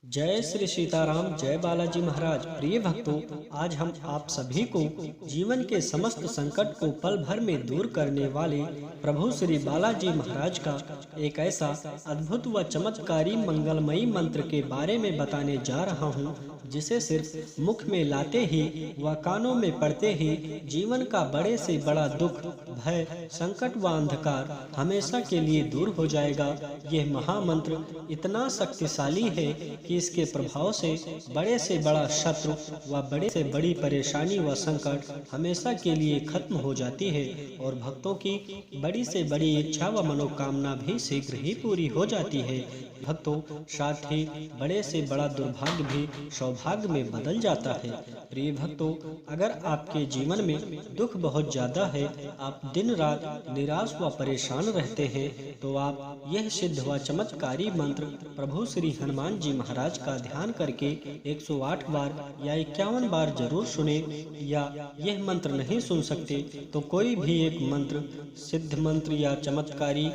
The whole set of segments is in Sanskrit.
जय श्री सीताराम, जय बालाजी महाराज। प्रिय भक्तों, आज हम आप सभी को जीवन के समस्त संकट को पल भर में दूर करने वाले प्रभु श्री बालाजी महाराज का एक ऐसा अद्भुत व चमत्कारी मंगलमयी मंत्र के बारे में बताने जा रहा हूँ, जिसे सिर्फ मुख में लाते ही व कानों में पड़ते ही जीवन का बड़े से बड़ा दुख, भय, संकट व अंधकार हमेशा के लिए दूर हो जाएगा। यह महामंत्र इतना शक्तिशाली है कि इसके प्रभाव से बड़े से बड़ा शत्रु व बड़े से बड़ी परेशानी व संकट हमेशा के लिए खत्म हो जाती है और भक्तों की बड़ी से बड़ी इच्छा व मनोकामना भी शीघ्र ही पूरी हो जाती है। भक्तों, साथ ही बड़े से बड़ा दुर्भाग्य भी सौभाग्य में बदल जाता है। प्रिय भक्तों, अगर आपके जीवन में दुख बहुत ज्यादा है, आप दिन रात निराश व परेशान रहते हैं, तो आप यह सिद्ध व चमत्कारी मंत्र प्रभु श्री हनुमान जी महाराज का ध्यान करके 108 बार या 51 बार जरूर सुने। या यह मंत्र नहीं सुन सकते तो कोई भी एक मंत्र, सिद्ध मंत्र या चमत्कारी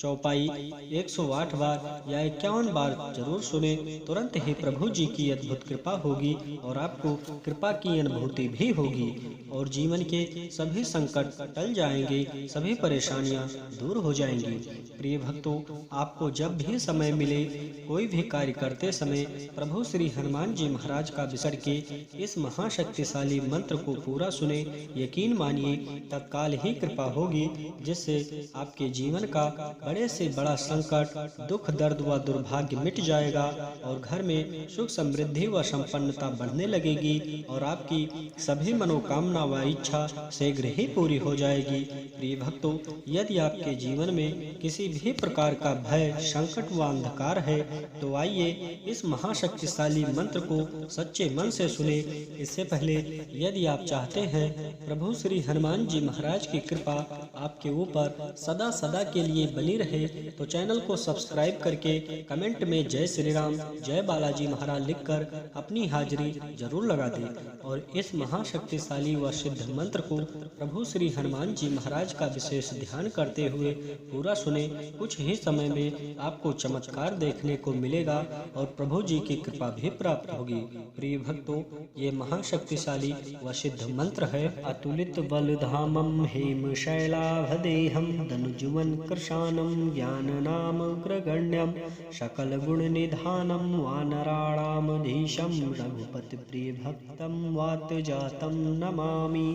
चौपाई 108 बार या 51 बार जरूर सुने। तुरंत ही प्रभु जी की अद्भुत कृपा होगी और आपको कृपा की अनुभूति भी होगी और जीवन के सभी संकट टल जाएंगे, सभी परेशानियां दूर हो जाएंगी। प्रिय भक्तों, आपको जब भी समय मिले, कोई भी कार्य करते समय प्रभु श्री हनुमान जी महाराज का विसर के इस महाशक्तिशाली मंत्र को पूरा सुने। यकीन मानिए, तत्काल ही कृपा होगी, जिससे आपके जीवन का बड़े से बड़ा संकट, दुख, दर्द व दुर्भाग्य मिट जाएगा और घर में सुख, समृद्धि व संपन्नता बढ़ने लगेगी और आपकी सभी मनोकामना व इच्छा शीघ्र ही पूरी हो जाएगी। प्रिय भक्तों, यदि आपके जीवन में किसी भी प्रकार का भय, संकट व अंधकार है, तो आइए इस महाशक्तिशाली मंत्र को सच्चे मन से सुने। इससे पहले यदि आप चाहते हैं प्रभु श्री हनुमान जी महाराज की कृपा आपके ऊपर सदा सदा के लिए बनी रहे, तो चैनल को सब्सक्राइब करके कमेंट में जय श्री राम, जय बालाजी महाराज लिखकर अपनी हाजिरी जरूर लगा दें और इस महाशक्तिशाली व सिद्ध मंत्र को प्रभु श्री हनुमान जी महाराज का विशेष ध्यान करते हुए पूरा सुने। कुछ ही समय में आपको चमत्कार देखने को मिलेगा और प्रभु जी की कृपा भी प्राप्त होगी। प्रिय भक्तों, ये महाशक्तिशाली व सिद्ध मंत्र है। अतुलित बल धामम हेम शैलाभदेहम धनुजुवन कृशानम ज्ञाननामग्रगण्यं सकल गुण निधानम वानराणामधीशं रघुपति प्रिय भक्तं वात जातं नमामि।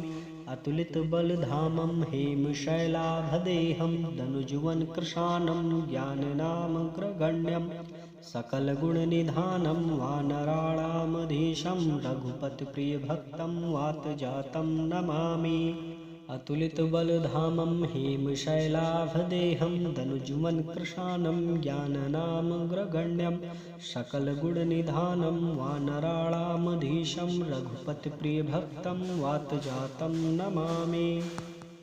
अतुलित बल धामम हेम शैलाभदेहम धनुजुवन कृशानम ज्ञाननामग्रगण्यं सकल गुण निधानम वानराणामधीशं रघुपति प्रिय भक्तं वात जातं नमामि। अतुलित बल धामम हेम शैलाभदेहम धनुजुवन कृशानम ज्ञाननामग्रगण्यं सकल गुण निधानम वानराणामधीशं रघुपति प्रिय भक्तं वात जातं नमामि।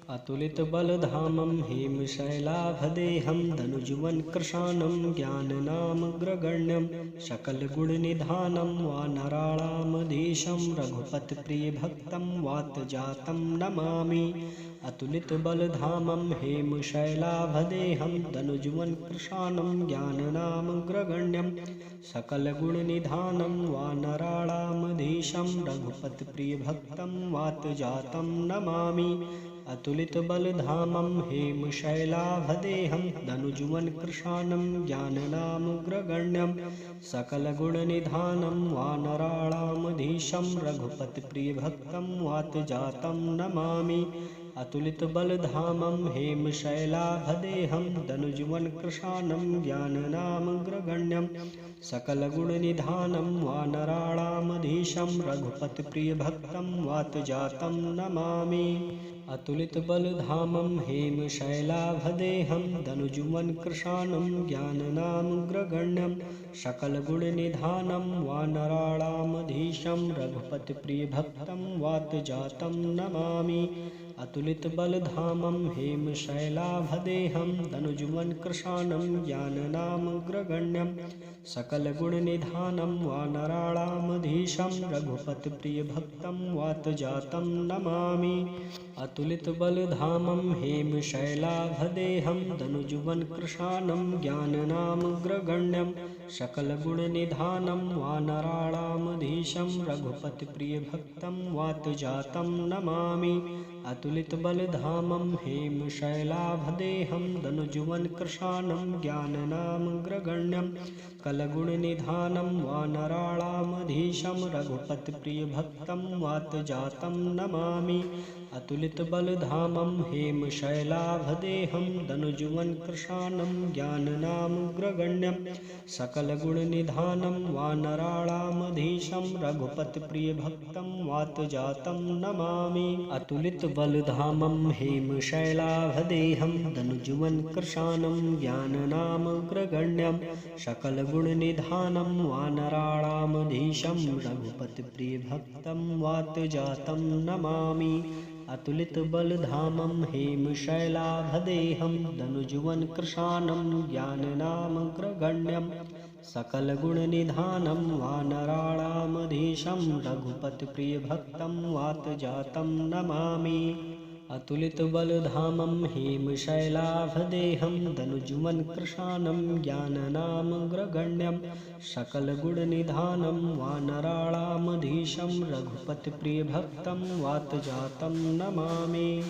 अतुलित बल धामम हेम शैलाभदेहम धनुजुवन कृशानम ज्ञाननामग्रगण्यं सकल गुण निधानम वानराणामधीशं रघुपति प्रिय भक्तं वात जातं नमामि। अतुलित बल धामम हेम शैलाभदेहम धनुजुवन कृशानम ज्ञाननामग्रगण्यं सकल गुण निधानम वानराणामधीशं रघुपति प्रिय भक्तं वात जातं नमामि। अतुलित बल धामम हेम शैलाभदेहम धनुजुवन कृशानम ज्ञाननामग्रगण्यं सकल गुण निधानम वानराणामधीशं रघुपति प्रिय भक्तं वात जातं नमामि। अतुलित बल धामम हेम शैलाभदेहम धनुजुवन कृशानम ज्ञाननामग्रगण्यं सकल गुण निधानम वानराणामधीशं रघुपति प्रिय भक्तं वात जातं नमामि। अतुलित बल धामम हेम शैलाभदेहम धनुजुवन कृशानम ज्ञाननामग्रगण्यं सकल गुण निधानम वानराणामधीशं रघुपति प्रिय भक्तं वात जातं नमामि। अतुलित बल धामम हेम शैलाभदेहम धनुजुवन कृशानम ज्ञाननामग्रगण्यं सकल गुण निधानम वानराणामधीशं रघुपति प्रिय भक्तं वात जातं नमामि। अतुलितबलधामं हेमशैलाभदेहं दनुजुवनकृशानं ज्ञाननामग्रगण्यं सकलगुणनिधानं वानराणामधीशं रघुपतिप्रियभक्तं वातजातं नमामि। अतुलितबलधामं हेमशैलाभदेहं दनुजुवनकृशानं ज्ञाननामग्रगण्यं कलगुणनिधानं वानराणामधीशं रघुपतिप्रियभक्तं वातजातं नमामि। अतुलितबलधामं हेमशैलाभदेहं दनुजुवनकृशानं ज्ञाननामग्रगण्यं सकलगुणनिधानं वानराणामधीशं रघुपतिप्रियभक्तं वातजातं नमामि। अतुलितबलधामं हेमशैलाभदेहं दनुजुवनकृशानं ज्ञाननामग्रगण्यं सकलगुणनिधानं वानराणामधीशं रघुपतिप्रियभक्तं वातजातं नमामि। अतुलितबलधामं हेमशैलाभदेहं दनुजुवनकृशानं ज्ञाननामग्रगण्यं सकलगुणनिधानं वानराणामधीशं रघुपतिप्रियभक्तं वातजातं नमामि। अतुलितबलधामं हेमशैलाभदेहं दनुजुवनकृशानं ज्ञाननामग्रगण्यं सकलगुणनिधानं वानराणामधीशं रघुपतिप्रियभक्तं वातजातं नमामि।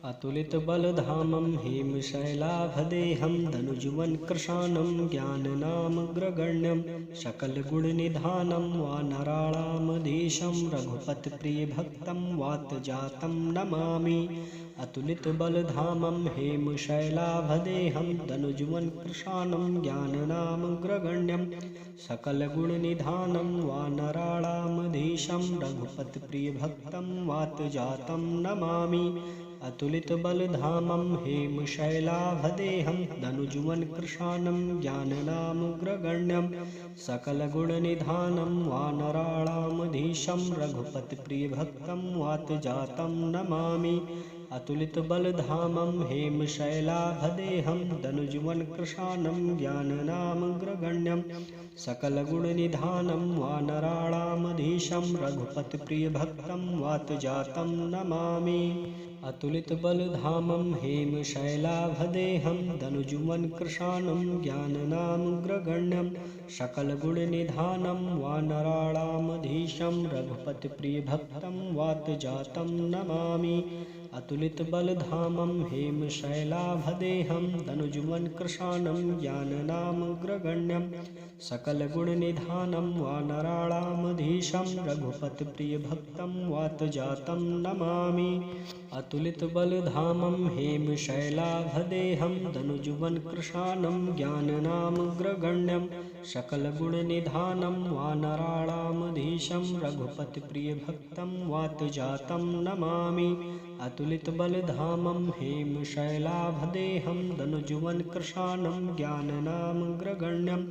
अतुलितबलधामं हेमशैलाभदेहं दनुजुवनकृशानं ज्ञाननामग्रगण्यं सकलगुणनिधानं वानराणामधीशं रघुपतिप्रियभक्तं वातजातं नमामि। अतुलितबलधामं हेमशैलाभदेहं दनुजुवनकृशानं ज्ञाननामग्रगण्यं सकलगुणनिधानं वानराणामधीशं रघुपतिप्रियभक्तं वातजातं नमामि। अतुलितबलधामं हेमशैलाभदेहं दनुजुवनकृशानं ज्ञाननामग्रगण्यं सकलगुणनिधानं वानराणामधीशं रघुपतिप्रियभक्तं वातजातं नमामि। अतुलितबलधामं हेमशैलाभदेहं दनुजुवनकृशानं ज्ञाननामग्रगण्यं सकलगुणनिधानं वानराणामधीशं रघुपतिप्रियभक्तं वातजातं नमामि। अतुलितबलधामं हेमशैलाभदेहं दनुजुवनकृशानं ज्ञाननामग्रगण्यं सकलगुणनिधानं वानराणामधीशं रघुपतिप्रियभक्तं वातजातं नमामि। अतुलितबलधामं हेमशैलाभदेहं दनुजुवनकृशानं ज्ञाननामग्रगण्यं सकलगुणनिधानं वानराणामधीशं रघुपतिप्रियभक्तं वातजातं नमामि। अतुलितबलधामं हेमशैलाभदेहं दनुजुवनकृशानं ज्ञाननामग्रगण्यं सकलगुणनिधानं वानराणामधीशं रघुपतिप्रियभक्तं वातजातं नमामि। अतुलितबलधामं हेमशैलाभदेहं दनुजुवनकृशानं ज्ञाननामग्रगण्यं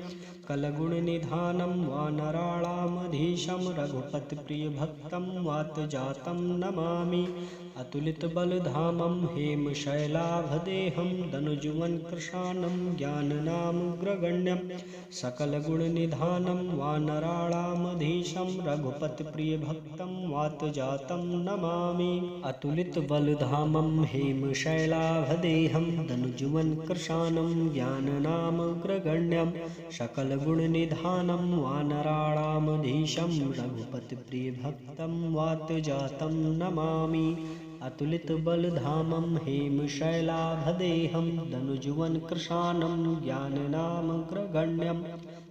कलगुणनिधानं वानराणामधीशं रघुपतिप्रियभक्तं वातजातं नमामि। अतुलितबलधामं हेमशैलाभदेहं दनुजुवनकृशानं ज्ञाननामग्रगण्यं सकलगुणनिधानं वानराणामधीशं रघुपतिप्रियभक्तं वातजातं नमामि। अतुलितबलधामं हेमशैलाभदेहं दनुजुवनकृशानं ज्ञाननामग्रगण्यं सकलगुणनिधानं वानराणामधीशं रघुपतिप्रियभक्तं वातजातं नमामि। अतुलितबलधामं हेमशैलाभदेहं दनुजुवनकृशानं ज्ञाननामग्रगण्यं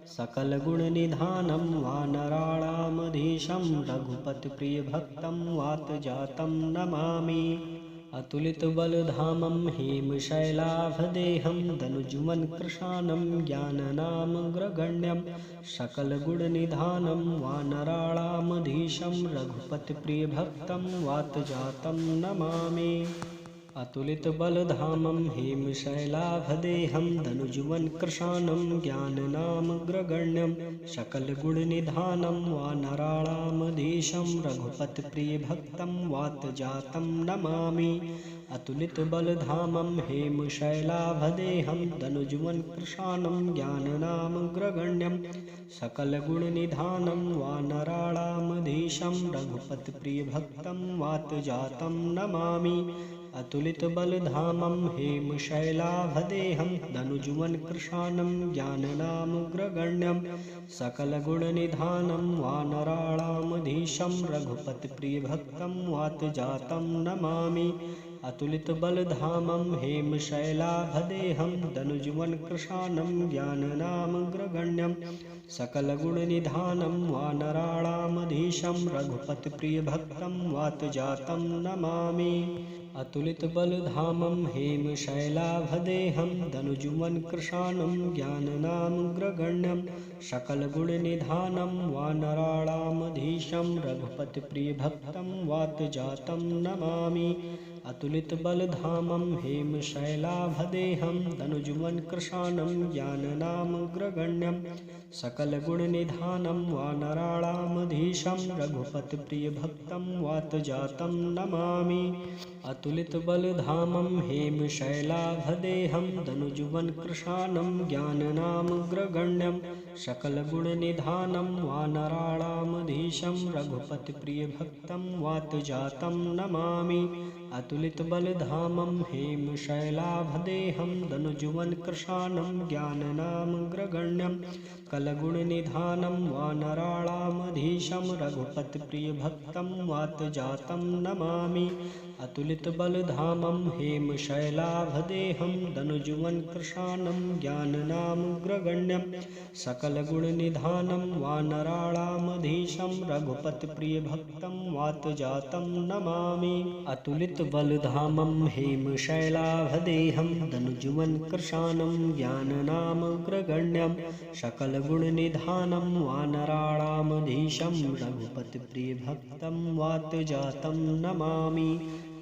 सकलगुणनिधानं वानराणामधीशं रघुपतिप्रियभक्तं वातजातं नमामि। अतुलितबलधामं हेमशैलाभदेहं दनुजुवनकृशानं ज्ञाननामग्रगण्यं सकलगुणनिधानं वानराणामधीशं रघुपतिप्रियभक्तं वातजातं नमामि। अतुलितबलधामं हेमशैलाभदेहं धनुजुवनकृशानं ज्ञाननामग्रगण्यं सकलगुणनिधानं वानराणामधीशं रघुपतिप्रियभक्तं वातजातं नमामि। अतुलितबलधामं हेमशैलाभदेहं धनुजुवनकृशानं ज्ञाननामग्रगण्यं सकलगुणनिधानं वानराणामधीशं रघुपतिप्रियभक्तं वातजातं नमामि। अतुलितबलधामं हेमशैलाभदेहं धनुजुवनकृशानं ज्ञाननामग्रगण्यं सकलगुणनिधानं वानराणामधीशं रघुपतिप्रियभक्तं वातजातं नमामि। अतुलितबलधामं हेमशैलाभदेहं धनुजुवनकृशानं ज्ञाननामग्रगण्यं सकलगुणनिधानं वानराणामधीशं रघुपतिप्रियभक्तं वातजातं नमामि। अतुलितबलधामं हेमशैलाभदेहं धनुजुवनकृशानं ज्ञाननामग्रगण्यं सकलगुणनिधानं वानराणामधीशं रघुपतिप्रियभक्तं वातजातं नमामि। अतुलितबलधामं हेमशैलाभदेहं धनुजुवनकृशानं ज्ञाननामग्रगण्यं सकलगुणनिधानं वानराणामधीशं रघुपतिप्रियभक्तं वातजातं नमामि। अतुलितबलधामं हेमशैलाभदेहं धनुजुवनकृशानं ज्ञाननामग्रगण्यं सकलगुणनिधानं वानराणामधीशं रघुपतिप्रियभक्तं वातजातं नमामि। अतुलितबलधामं हेमशैलाभदेहं धनुजुवनकृशानं ज्ञाननामग्रगण्यं सकलगुणनिधानं वानराणामधीशं रघुपतिप्रियभक्तं वातजातं नमामि। अतुलितबलधामं हेमशैलाभदेहं धनुजुवनकृशानं ज्ञाननामग्रगण्यं सकलगुणनिधानं वानराणामधीशं रघुपतिप्रियभक्तं वातजातं नमामि। अतुलितबलधामं हेमशैलाभदेहं धनुजुवनकृशानं ज्ञाननामग्रगण्यं सकलगुणनिधानं वानराणामधीशं रघुपतिप्रियभक्तं वातजातं नमामि।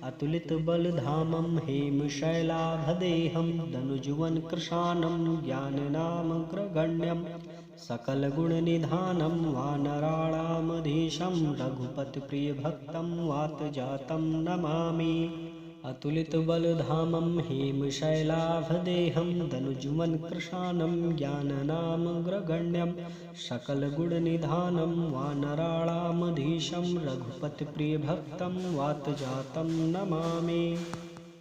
अतुलितबलधामं हेमशैलाभदेहं धनुजुवनकृशानं ज्ञाननामग्रगण्यं सकलगुणनिधानं वानराणामधीशं रघुपतिप्रियभक्तं वातजातं नमामि। अतुलितबलधामं हेमशैलाभदेहं धनुजुवनकृशानं ज्ञाननामग्रगण्यं सकलगुणनिधानं वानराणामधीशं रघुपतिप्रियभक्तं वातजातं नमामि।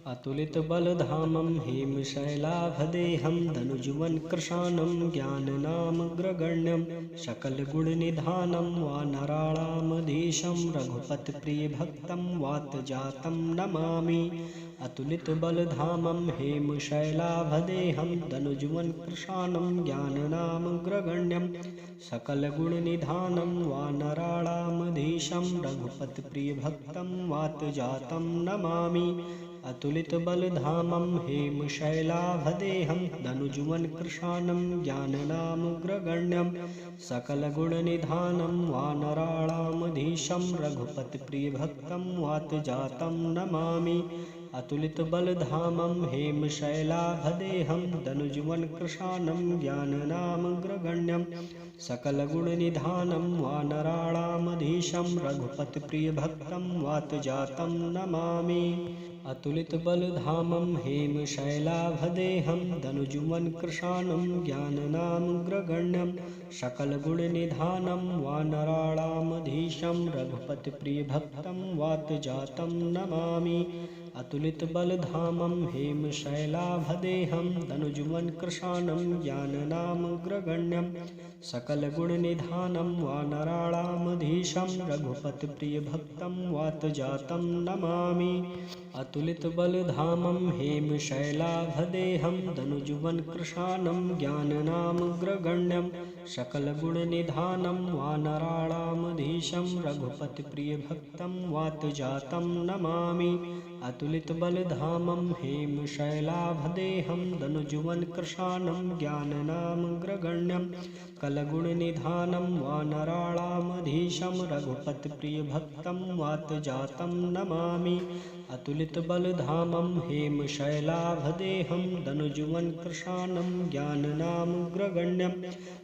अतुलितबलधामं हेमशैलाभदेहं धनुजुवनकृशानं ज्ञाननामग्रगण्यं सकलगुणनिधानं वानराणामधीशं रघुपतिप्रियभक्तं वातजातं नमामि। अतुलितबलधामं हेमशैलाभदेहं धनुजुवनकृशानं ज्ञाननामग्रगण्यं सकलगुणनिधानं वानराणामधीशं रघुपतिप्रियभक्तं वातजातं नमामि। अतुलितबलधामं हेमशैलाभदेहं धनुजुवनकृशानं ज्ञाननामग्रगण्यं सकलगुणनिधानं वानराणामधीशं रघुपतिप्रियभक्तं वातजातं नमामि। अतुलितबलधामं हेमशैलाभदेहं धनुजुवनकृशानं ज्ञाननामग्रगण्यं सकलगुणनिधानं वानराणामधीशं रघुपतिप्रियभक्तं वातजातं नमामि। अतुलितबलधामं हेमशैलाभदेहं धनुजुवनकृशानं ज्ञाननामग्रगण्यं सकलगुणनिधानं वानराणामधीशं रघुपतिप्रियभक्तं वातजातं नमामि। अतुलितबलधामं हेमशैलाभदेहं धनुजुवनकृशानं ज्ञाननामग्रगण्यं सकलगुणनिधानं वानराणामधीशं रघुपतिप्रियभक्तं वातजातं नमामि। अतुलितबलधामं हेमशैलाभदेहं धनुजुवनकृशानं ज्ञाननामग्रगण्यं सकलगुणनिधानं वानराणामधीशं रघुपतिप्रियभक्तं वातजातं नमामि। अतुलितबलधामं हेमशैलाभदेहं धनुजुवनकृशानं ज्ञाननामग्रगण्यं सकलगुणनिधानं वानराणामधीशं रघुपतिप्रियभक्तं वातजातं नमामि। अतुलितबलधामं हेमशैलाभदेहं धनुजुवन् कृशानं ज्ञाननामग्रगण्यं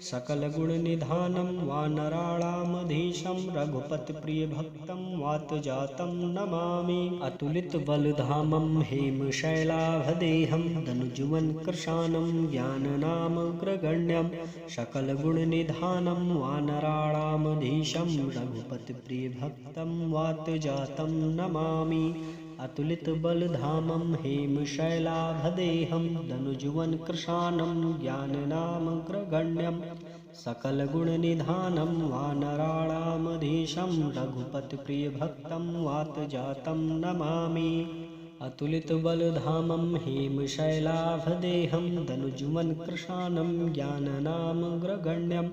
सकलगुणनिधानं वानराणामधीशं रघुपतिप्रियभक्तं वातजातं नमामि। अतुलितबलधामं हेमशैलाभदेहं धनुजुवन् कृशानं ज्ञाननामग्रगण्यं सकलगुणनिधानं वानराणामधीशं रघुपतिप्रियभक्तं वातजातं नमामि। अतुलितबलधामं हेमशैलाभदेहं धनुजुवन् कृशानं ज्ञाननामग्रगण्यं सकलगुणनिधानं वानराणामधीशं रघुपतिप्रियभक्तं वातजातं नमामि। अतुलितबलधामं हेमशैलाभदेहं धनुजुवन् कृशानं ज्ञाननामग्रगण्यं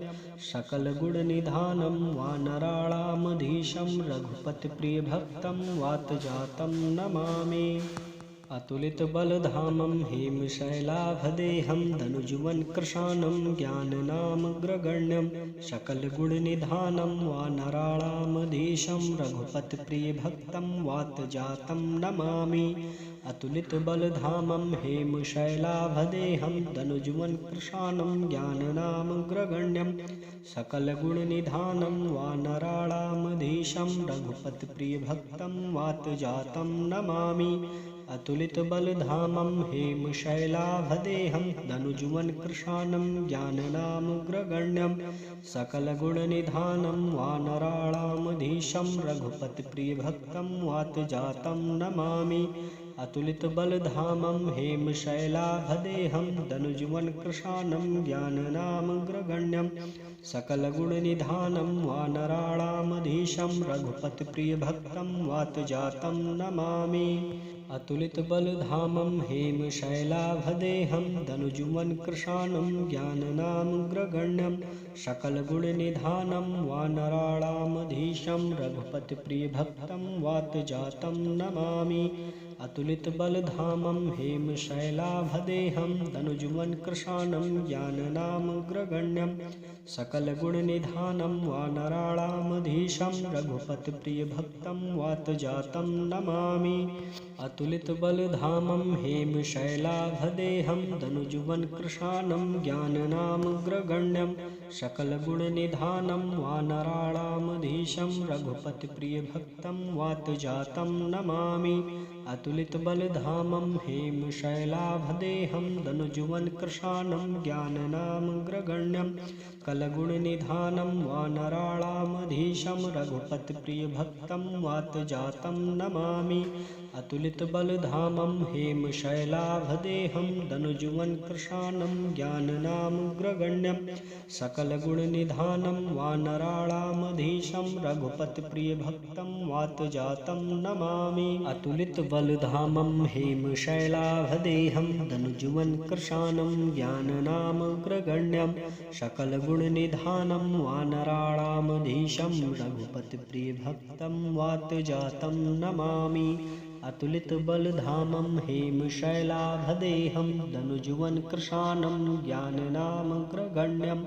सकलगुणनिधानं वानराणामधीशं रघुपतिप्रियभक्तं वातजातं नमामि। अतुलितबलधामं हेमशैलाभदेहं धनुजुवन् कृशानं ज्ञाननामग्रगण्यं सकलगुणनिधानं वानराणामधीशं रघुपतिप्रियभक्तं वातजातं नमामि। अतुलितबलधामं हेमशैलाभदेहं धनुजुवन् कृशानं ज्ञाननामग्रगण्यं सकलगुणनिधानं वानराणामधीशं रघुपतिप्रियभक्तं वातजातं नमामि। अतुलितबलधामं हेमशैलाभदेहं धनुजुवन् कृशानं ज्ञाननामग्रगण्यं सकलगुणनिधानं वानराणामधीशं रघुपतिप्रियभक्तं वातजातं नमामि। अतुलितबलधामं हेमशैलाभदेहं धनुजुवन् कृशानं ज्ञाननामग्रगण्यं सकलगुणनिधानं वानराणामधीशं रघुपतिप्रियभक्तं वातजातं नमामि। अतुलितबलधामं हेमशैलाभदेहं धनुजुवन् कृशानं ज्ञाननामग्रगण्यं सकलगुणनिधानं वानराणामधीशं रघुपतिप्रियभक्तं वातजातं नमामि। अतुलितबलधामं हेमशैलाभदेहं धनुजुवन् कृशानं ज्ञाननामग्रगण्यं सकलगुणनिधानं वानराणामधीशं रघुपतिप्रियभक्तं वातजातं नमामि। अतुलितबलधामं हेमशैलाभदेहं धनुजुवन् कृशानं ज्ञाननामग्रगण्यं सकलगुणनिधानं वानराणामधीशं रघुपतिप्रियभक्तं वातजातं नमामि। अतुलितबलधामं हेमशैलाभदेहं धनुजुवन् कृशानं ज्ञाननामग्रगण्यं सकलगुणनिधानं वानराणामधीशं रघुपतिप्रियभक्तं वातजातं नमामि। अतुलितबलधामं हेमशैलाभदेहं धनुजुवन् कृशानं ज्ञाननामग्रगण्यं सकलगुणनिधानं वानराणामधीशं रघुपतिप्रियभक्तं वातजातं नमामि। अतुलितबलधामं हेमशैलाभदेहं धनुजुवन् कृशानं ज्ञाननामग्रगण्यं सकलगुणनिधानं वानराणामधीशं रघुपतिप्रियभक्तं वातजातं नमामि। अतुलितबलधामं हेमशैलाभदेहं धनुजुवन् कृशानं ज्ञाननामग्रगण्यं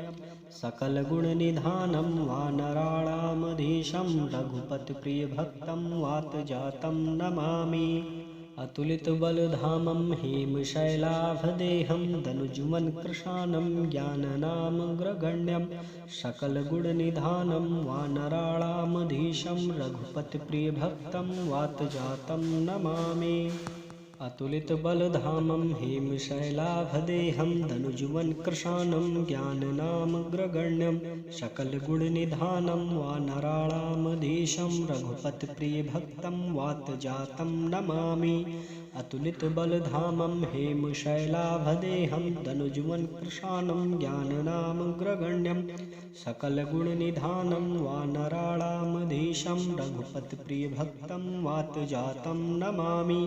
सकलगुणनिधानं वानराणामधीशं रघुपतिप्रियभक्तं वातजातं नमामि। अतुलितबलधामं हेमशैलाभदेहं धनुजुवन् कृशानं ज्ञाननामग्रगण्यं सकलगुणनिधानं वानराणामधीशं रघुपतिप्रियभक्तं वातजातं नमामि। अतुलितबलधामं हेमशैलाभदेहं धनुजुवन् कृशानं ज्ञाननामग्रगण्यं सकलगुणनिधानं वानराणामधीशं रघुपतिप्रियभक्तं वातजातं नमामि। अतुलितबलधामं हेमशैलाभदेहं धनुजुवन् कृशानं ज्ञाननामग्रगण्यं सकलगुणनिधानं वानराणामधीशं रघुपतिप्रियभक्तं वातजातं नमामि।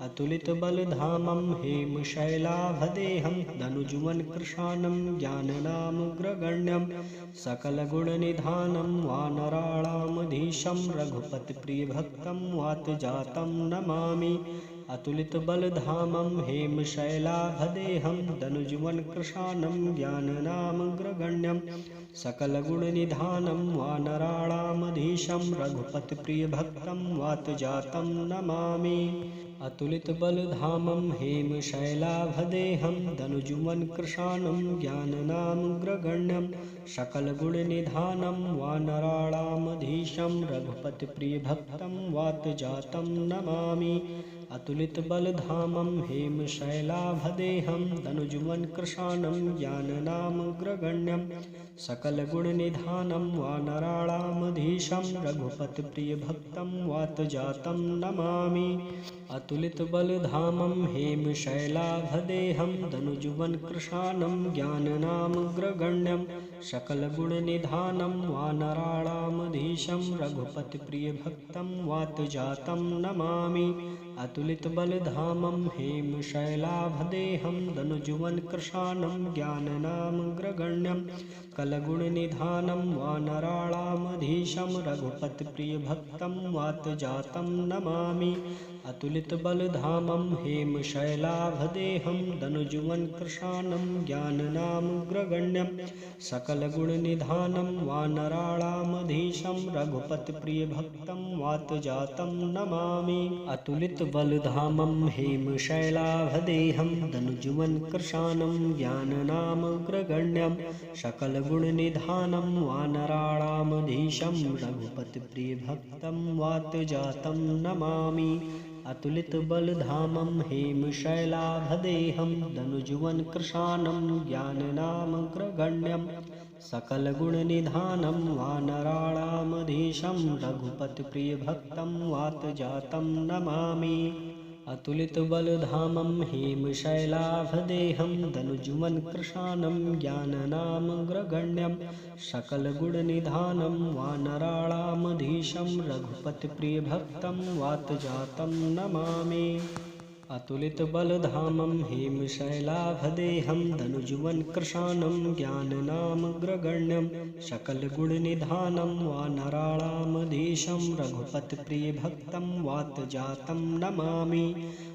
अतुलितबलधामं हेमशैलाभदेहं धनुजुवन् कृशानं ज्ञाननामग्रगण्यं सकलगुणनिधानं वानराणामधीशं रघुपतिप्रियभक्तं वातजातं नमामि। अतुलितबलधामं हेमशैलाभदेहं धनुजुवन कृशानं ज्ञाननामग्रगण्यं सकलगुणनिधानं वानराणामधीशं रघुपतिप्रियभक्तं वातजातं नमामि। अतुलितबलधामं हेमशैलाभदेहं धनुजुवन कृशानं ज्ञाननामग्रगण्यं सकलगुणनिधानं वानराणामधीशं रघुपतिप्रियभक्तं वातजातं नमामि। अतुलितबलधामं हेमशैलाभदेहं धनुजुवन कृशानं ज्ञाननामग्रगण्यं सकलगुणनिधानं वानराणामधीशं रघुपतिप्रियभक्तं वातजातं नमामि। अतुलितबलधामं हेमशैलाभदेहं धनुजुवन कृशानं ज्ञाननामग्रगण्यं सकलगुणनिधानं वानराणामधीशं रघुपतिप्रियभक्तं वातजातं नमामि। अतुलितबलधामं हेमशैलाभदेहं धनुजुवन कृशानं ज्ञाननामग्रगण्यं कलगुणनिधानं वानराणामधीशं रघुपतिप्रियभक्तं वातजातं नमामि। अतुलितबलधामं हेमशैलाभदेहं धनुजुवन कृशानं ज्ञाननामग्रगण्यं सकलगुणनिधानं वानराणामधीशं रघुपतिप्रियभक्तं वातजातं नमामि। अतुलितबलधामं हेमशैलाभदेहं धनुजुवन कृशानं ज्ञाननामग्रगण्यं सकलगुणनिधानं वानराणामधीशं रघुपतिप्रियभक्तं वातजातं नमामि। अतुलितबलधामं हेमशैलाभदेहं धनुजुवन कृशानं ज्ञाननामग्रगण्यं सकलगुणनिधानं वानराणामधीशं रघुपतिप्रियभक्तं वातजातं नमामि। अतुलितबलधामं हेमशैलाभदेहं धनुजुवन कृशानं ज्ञाननामग्रगण्यं सकलगुणनिधानं वानराणामधीशं रघुपतिप्रियभक्तं वातजातं नमामि। अतुलितबलधामं हेमशैलाभदेहं धनुजुवन कृशानं ज्ञाननामग्रगण्यं सकलगुणनिधानं वानराणामधीशं रघुपतिप्रियभक्तं वातजातं नमामि।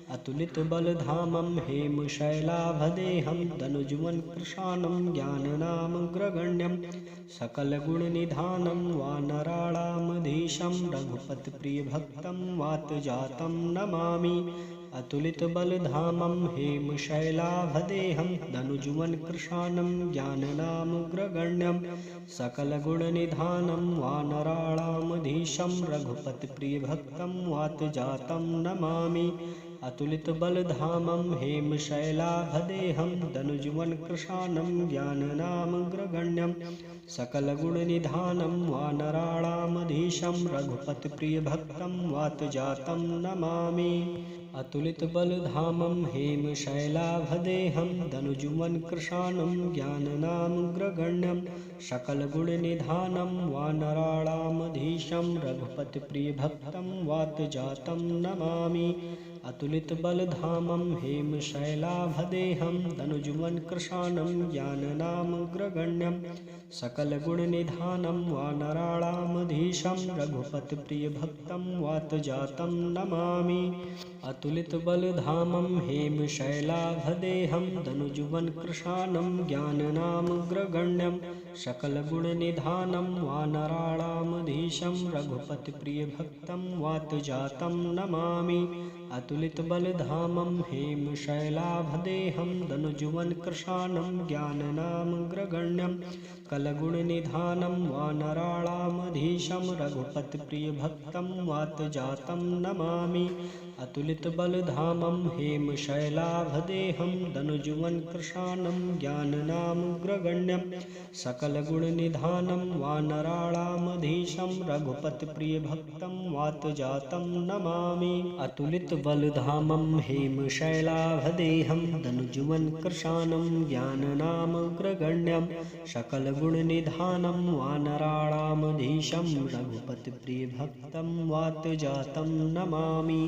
अतुलितबलधामं हेमशैलाभदेहं धनुजुवन कृशानं ज्ञाननामग्रगण्यं सकलगुणनिधानं वानराणामधीशं रघुपतिप्रियभक्तं वातजातं नमामि। अतुलितबलधामं हेमशैलाभदेहं धनुजुवन कृशानं ज्ञाननामग्रगण्यं सकलगुणनिधानं वानराणामधीशं रघुपतिप्रियभक्तं वातजातं नमामि। अतुलितबलधामं हेमशैलाभदेहं धनुजुवन कृशानं ज्ञाननामग्रगण्यं सकलगुणनिधानं वानराणामधीशं रघुपतिप्रियभक्तं वातजातं नमामि। अतुलितबलधामं हेमशैलाभदेहं धनुजुवन कृशानं ज्ञाननामग्रगण्यं सकलगुणनिधानं वानराणामधीशं रघुपतिप्रियभक्तं वातजातं नमामि। अतुलितबलधामं हेमशैलाभदेहं धनुजुवन कृशानं ज्ञाननामग्रगण्यं सकलगुणनिधानं वानराणामधीशं रघुपतिप्रियभक्तं वातजातं नमामि। अतुलितबलधामं हेमशैलाभदेहं धनुजुवन कृशानं ज्ञाननामग्रगण्यं सकलगुणनिधानं वानराणामधीशं रघुपतिप्रियभक्तं वातजातं नमामि। अतुलितबलधामं हेमशैलाभदेहं धनुजुवन कृशानं ज्ञाननामग्रगण्यं कलगुणनिधानं वानराणामधीशं रघुपतिप्रियभक्तं वातजातं नमामि। अतुलितबलधामं हेमशैलाभदेहं धनुजुवन कृशानं ज्ञाननामग्रगण्यं सकलगुणनिधानं वानराणामधीशं रघुपतिप्रियभक्तं वातजातं नमामि। अतुलितबलधामं हेमशैलाभदेहं धनुजुवन कृशानं ज्ञाननामग्रगण्यं सकलगुणनिधानं वानराणामधीशं रघुपतिप्रियभक्तं वातजातं नमामि।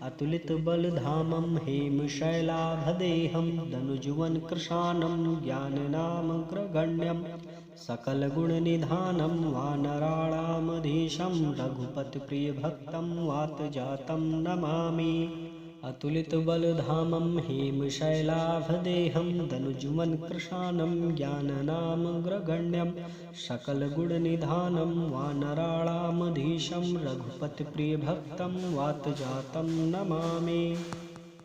अतुलितबलधामं हेमशैलाभदेहं धनुजुवन कृशानं ज्ञाननामग्रगण्यं सकलगुणनिधानं वानराणामधीशं रघुपतिप्रियभक्तं वातजातं नमामि। अतुलितबलधामं हेमशैलाभदेहं दनुजुमन् कृशानं ज्ञाननामग्रगण्यं सकलगुणनिधानं वानराणामधीशं रघुपतिप्रियभक्तं वातजातं नमामि।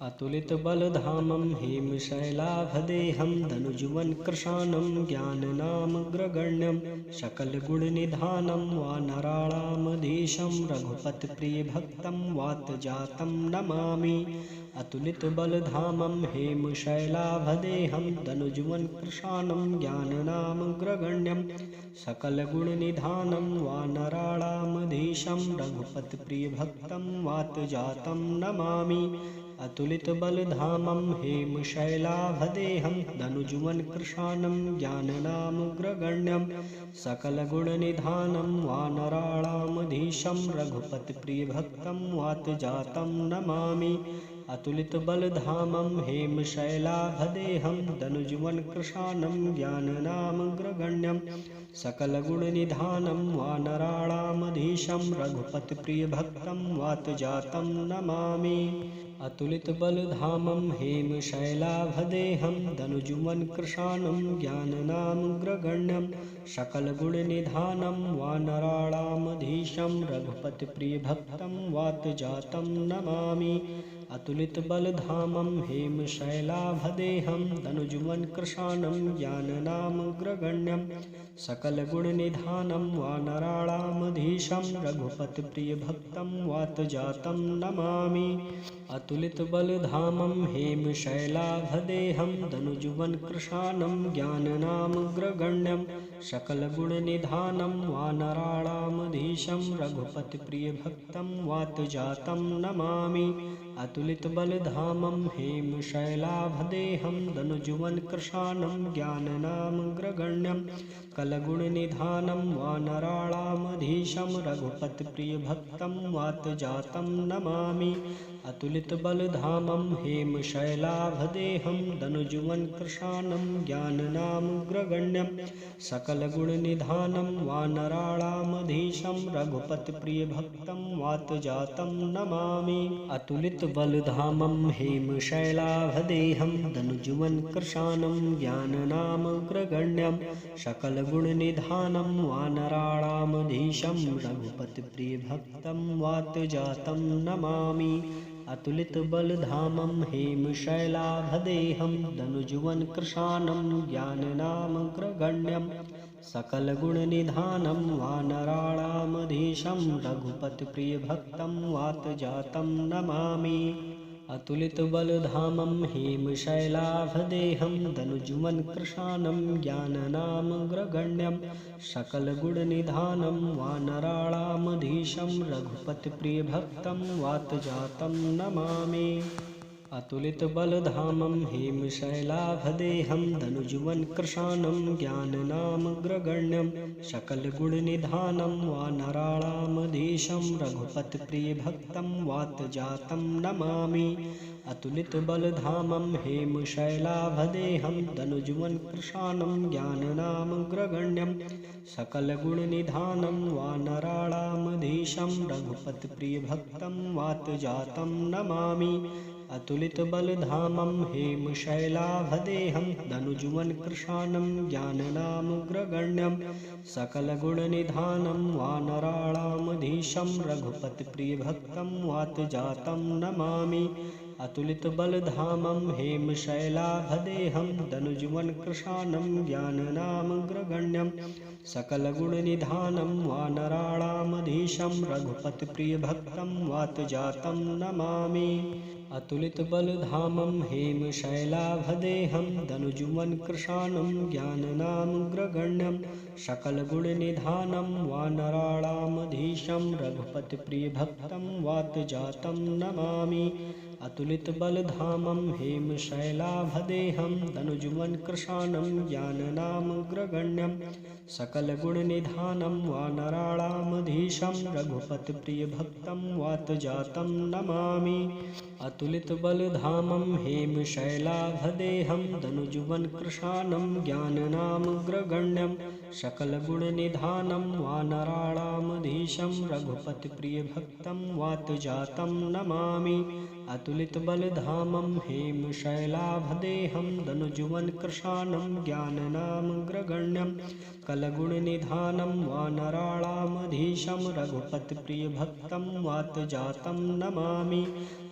अतुलितबलधामं हेमशैलाभदेहं दनुजुवन् कृशानं ज्ञाननामग्रगण्यं सकलगुणनिधानं वानराणामधीशं रघुपतिप्रियभक्तं वातजातं नमामि। अतुलितबलधामं हेमशैलाभदेहं दनुजुवन् कृशानं ज्ञाननामग्रगण्यं सकलगुणनिधानं वानराणामधीशं रघुपतिप्रियभक्तं वातजातं नमामि। अतुलितबलधामं हेमशैलाभदेहं दनुजुवन् कृशानं ज्ञाननामग्रगण्यं सकलगुणनिधानं वानराणामधीशं रघुपतिप्रियभक्तं वातजातं नमामि। अतुलितबलधामं हेमशैलाभदेहं दनुजुवन् कृशानं ज्ञाननामग्रगण्यं सकलगुणनिधानं वानराणामधीशं रघुपतिप्रियभक्तं वातजातं नमामि। अतुलितबलधामं हेमशैलाभदेहं दनुजुवन् कृशानं ज्ञाननामग्रगण्यं सकलगुणनिधानं वानराणामधीशं रघुपतिप्रियभक्तं वातजातं नमामि। अतुलितबलधामं हेमशैलाभदेहं दनुजुवन् कृशानं ज्ञाननामग्रगण्यं सकलगुणनिधानं वानराणामधीशं रघुपतिप्रियभक्तं वातजातं नमामि। अतुलितबलधामं हेमशैलाभदेहं दनुजुवन् कृशानं ज्ञाननामग्रगण्यं सकलगुणनिधानं वानराणामधीशं रघुपतिप्रियभक्तं वातजातं नमामि। अतुलितबलधामं हेमशैलाभदेहं दनुजुवन् कृशानं ज्ञाननामग्रगण्यं सकलगुणनिधानं वानराणामधीशं रघुपतिप्रियभक्तं वातजातं नमामि। अतुलितबलधामं हेमशैलाभदेहं दनुजुवन् कृशानं ज्ञाननामग्रगण्यं सकलगुणनिधानं वानराणामधीशं रघुपतिप्रियभक्तं वातजातं नमामि। अतुलितबलधामं हेमशैलाभदेहं दनुजुवन् कृशानं ज्ञाननामग्रगण्यं सकलगुणनिधानं वानराणामधीशं रघुपतिप्रियभक्तं वातजातं नमामि। अतुलितबलधामं हेमशैलाभदेहं दनुजुवन् कृशानं ज्ञाननामग्रगण्यं सकलगुणनिधानं वानराणामधीशं रघुपतिप्रियभक्तं वातजातं नमामि। अतुलितबलधामं हेमशैलाभदेहं दनुजुवन् कृशानं ज्ञाननामग्रगण्यं सकलगुणनिधानं वानराणामधीशं रघुपतिप्रियभक्तं वातजातं नमामि। अतुलितबलधामं हेमशैलाभदेहं दनुजुवन् कृशानं ज्ञाननामग्रगण्यं सकलगुणनिधानं वानराणामधीशं रघुपतिप्रियभक्तं वातजातं नमामि। अतुलितबलधामं हेमशैलाभदेहं दनुजुवन् कृशानं ज्ञाननामग्रगण्यं सकलगुणनिधानं वानराणामधीशं रघुपतिप्रियभक्तं वातजातं नमामि। अतुलितबलधामं हेमशैलाभदेहं दनुजुवन् कृशानं ज्ञाननामग्रगण्यं सकलगुणनिधानं वानराणामधीशं रघुपतिप्रियभक्तं वातजातं नमामि। अतुलितबलधामं हेमशैलाभदेहं दनुजुवन् कृशानं ज्ञाननामग्रगण्यं सकलगुणनिधानं वानराणामधीशं रघुपतिप्रियभक्तं वातजातं नमामि। अतुलितबलधामं हेमशैलाभदेहं दनुजुवन् कृशानं ज्ञाननामग्रगण्यं सकलगुणनिधानं वानराणामधीशं रघुपतिप्रियभक्तं वातजातं नमामि। अतुलितबलधामं हेमशैलाभदेहं दनुजुवन् कृशानं ज्ञाननामग्रगण्यं सकलगुणनिधानं वानराणामधीशं रघुपतिप्रियभक्तं वातजातं नमामि। अतुलितबलधामं हेमशैलाभदेहं दनुजुवन् कृशानं ज्ञाननामग्रगण्यं सकलगुणनिधानं वानराणामधीशं रघुपतिप्रियभक्तं वातजातं नमामि। अतुलितबलधामं हेमशैलाभदेहं दनुजुवनकृशानं ज्ञाननामग्रगण्यं कलगुणनिधानं वानराणामधीशं रघुपतिप्रियभक्तं वातजातं नमामि।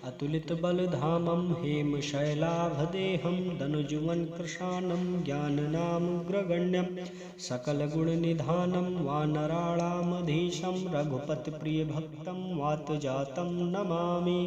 अतुलितबलधामं हेमशैलाभदेहं दनुजुवनकृशानं ज्ञाननामग्रगण्यं सकलगुणनिधानं वानराणामधीशं रघुपतिप्रियभक्तं वातजातं नमामि।